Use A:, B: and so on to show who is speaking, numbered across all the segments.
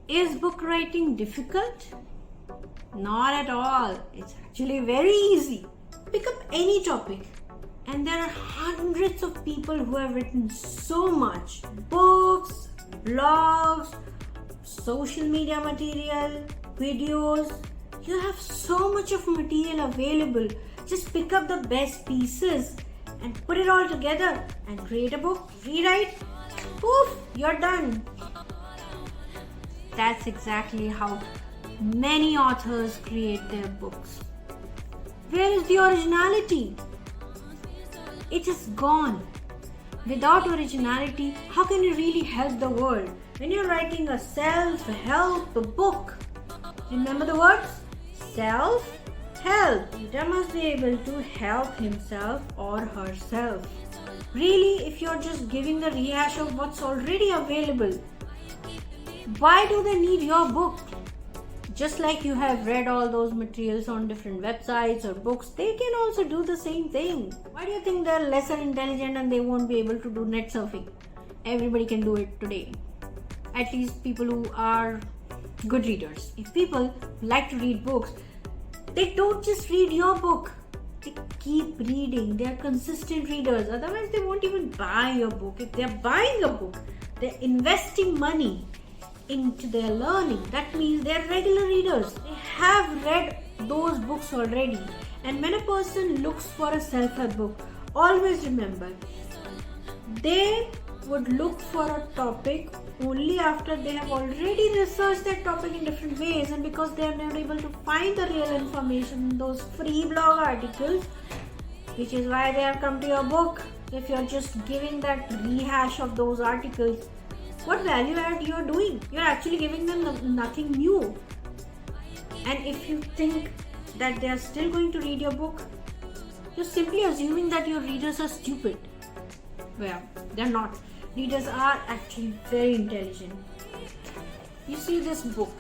A: Is book writing difficult? Not at all. It's actually very easy. Pick up any topic, and there are hundreds of people who have written so much. Books, blogs, social media material, videos. You have so much of material available. Just pick up the best pieces and put it all together and create a book. Rewrite. Poof, you're done. That's exactly how many authors create their books. Where is the originality? It is gone. Without originality, how can you really help the world? When you're writing a self-help book, remember the words? Self-help. Reader must be able to help himself or herself. Really, if you're just giving the rehash of what's already available, why do they need your book? Just like you have read all those materials on different websites or books, they can also do the same thing. Why do you think they're lesser intelligent and they won't be able to do net surfing? Everybody can do it today. At least people who are good readers. If people like to read books, they don't just read your book. They keep reading. They are consistent readers. Otherwise, they won't even buy your book. If they're buying a book, they're investing money into their learning. That means they're regular readers. They have read those books already. And when a person looks for a self-help book, always remember, they would look for a topic only after they have already researched that topic in different ways, and because they are not able to find the real information in those free blog articles, which is why they have come to your book. If you're just giving that rehash of those articles, what value add you're doing? You're actually giving them nothing new. And if you think that they are still going to read your book, you're simply assuming that your readers are stupid. Well, they're not. Readers are actually very intelligent. You see this book,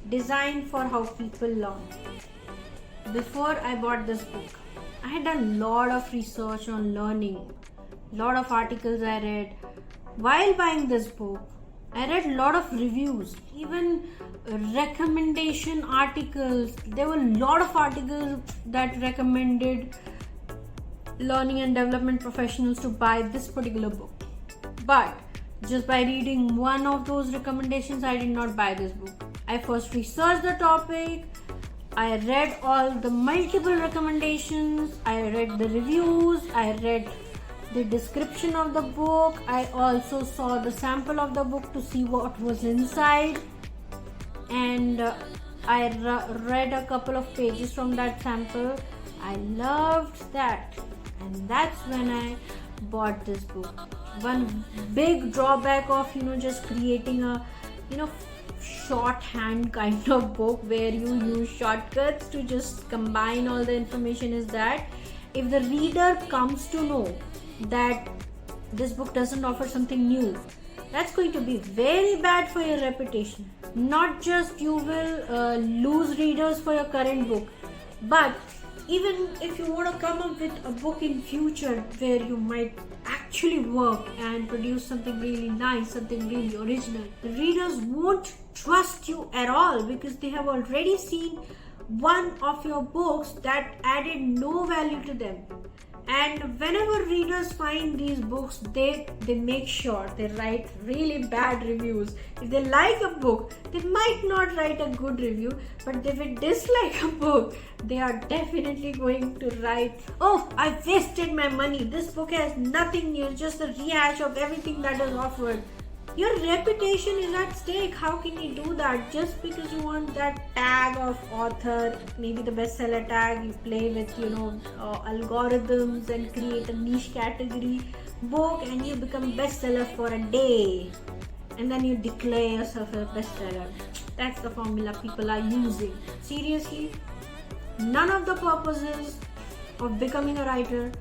A: designed for how people learn. Before I bought this book, I had done a lot of research on learning. Lot of articles I read. While buying this book, I read a lot of reviews, even recommendation articles. There were a lot of articles that recommended learning and development professionals to buy this particular book. But just by reading one of those recommendations, I did not buy this book. I first researched the topic. I read all the multiple recommendations. I read the reviews. I read the description of the book. I also saw the sample of the book to see what was inside, and I read a couple of pages from that sample. I loved that, and that's when I bought this book. One big drawback of just creating a shorthand kind of book where you use shortcuts to just combine all the information is that if the reader comes to know that this book doesn't offer something new, that's going to be very bad for your reputation. Not just you will lose readers for your current book, but even if you want to come up with a book in future where you might actually work and produce something really nice, something really original, the readers won't trust you at all because they have already seen one of your books that added no value to them. And whenever readers find these books, they make sure they write really bad reviews. If they like a book, they might not write a good review, but if they dislike a book, they are definitely going to write, "Oh, I wasted my money. This book has nothing new, just a rehash of everything that is offered." Your reputation is at stake. How can you do that just because you want that tag of author, maybe the bestseller tag? You play with algorithms and create a niche category book, and you become bestseller for a day, and then you declare yourself a bestseller. That's the formula people are using. Seriously, none of the purposes of becoming a writer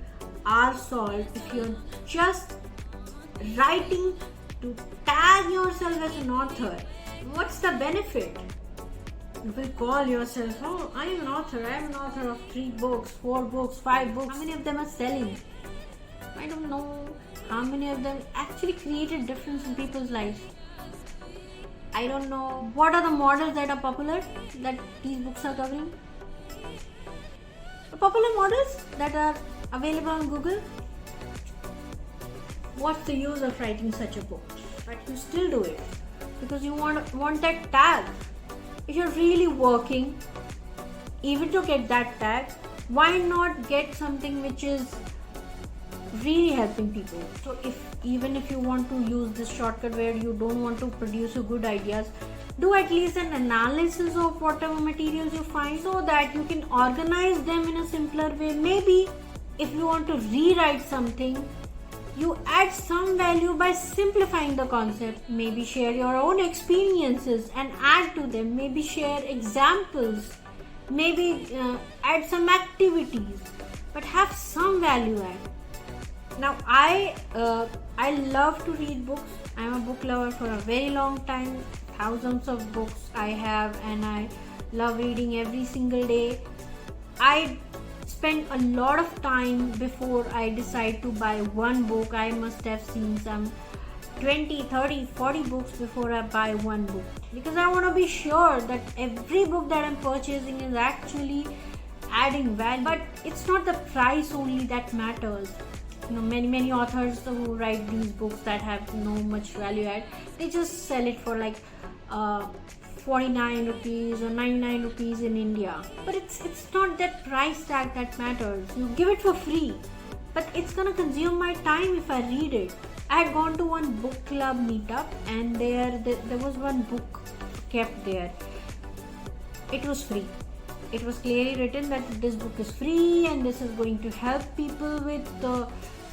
A: are solved if you're just writing to tag yourself as an author. What's the benefit? You will call yourself, oh, I am an author. I am an author of 3 books, 4 books, 5 books. How many of them are selling? I don't know how many of them actually created difference in people's lives. I don't know what are the models that are popular that these books are covering. The popular models that are available on Google. What's the use of writing such a book? But you still do it because you want that tag. If you're really working even to get that tag, why not get something which is really helping people? So even if you want to use this shortcut where you don't want to produce good ideas, do at least an analysis of whatever materials you find so that you can organize them in a simpler way. Maybe if you want to rewrite something, you add some value by simplifying the concept. Maybe share your own experiences and add to them. Maybe share examples. Maybe add some activities, but have some value add. Now I love to read books. I'm a book lover for a very long time. Thousands of books I have, and I love reading every single day. I spend a lot of time before I decide to buy one book. I must have seen some 20, 30, 40 books before I buy one book, because I want to be sure that every book that I'm purchasing is actually adding value. But it's not the price only that matters. Many authors who write these books that have no much value add, they just sell it for like 49 rupees or 99 rupees in India. But it's not that price tag that matters. You give it for free, but it's gonna consume my time if I read it. I had gone to one book club meetup, and there was one book kept there. It was free. It was clearly written that this book is free and this is going to help people with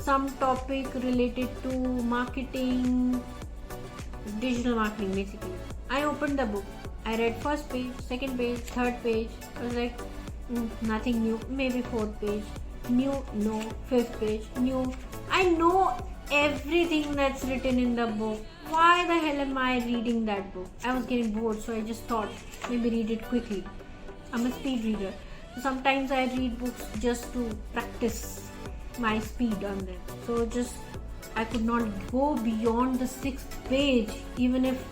A: some topic related to marketing, digital marketing basically. I opened the book. I read first page, second page, third page. I was like, nothing new. Maybe fourth page. New, no. Fifth page, new. I know everything that's written in the book. Why the hell am I reading that book? I was getting bored, so I just thought maybe read it quickly. I'm a speed reader. So sometimes I read books just to practice my speed on them. So I could not go beyond the 6th page, even if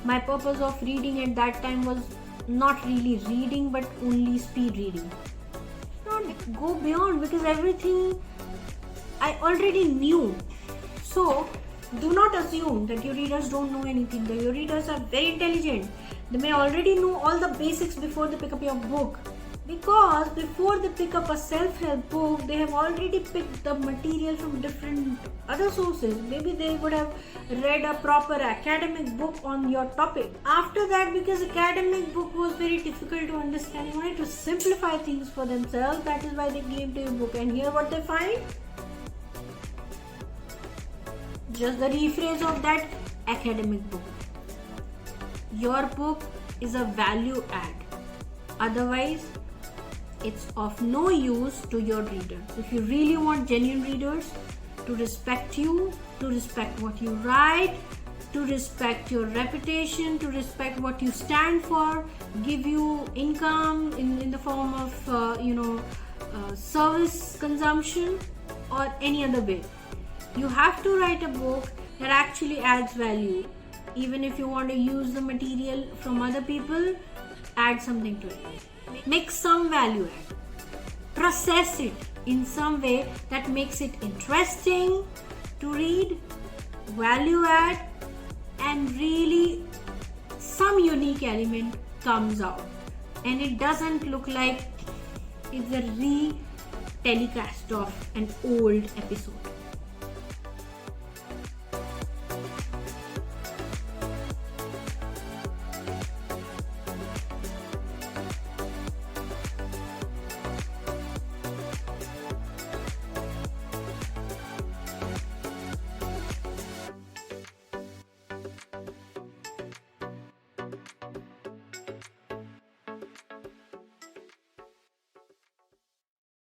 A: my purpose of reading at that time was not really reading but only speed reading. Not go beyond, because everything I already knew. So do not assume that your readers don't know anything. Your readers are very intelligent. They may already know all the basics before they pick up your book, because before they pick up a self-help book, they have already picked the material from different other sources. Maybe they would have read a proper academic book on your topic. After that, because academic book was very difficult to understand, they wanted to simplify things for themselves. That is why they came to your book. And here what they find? Just the rephrase of that academic book. Your book is a value add. Otherwise, it's of no use to your readers. If you really want genuine readers to respect you, to respect what you write, to respect your reputation, to respect what you stand for, give you income in the form of service consumption or any other way, you have to write a book that actually adds value. Even if you want to use the material from other people, add something to it. Make some value add. Process it in some way that makes it interesting to read, value add, and really some unique element comes out. And it doesn't look like it's a re-telecast of an old episode.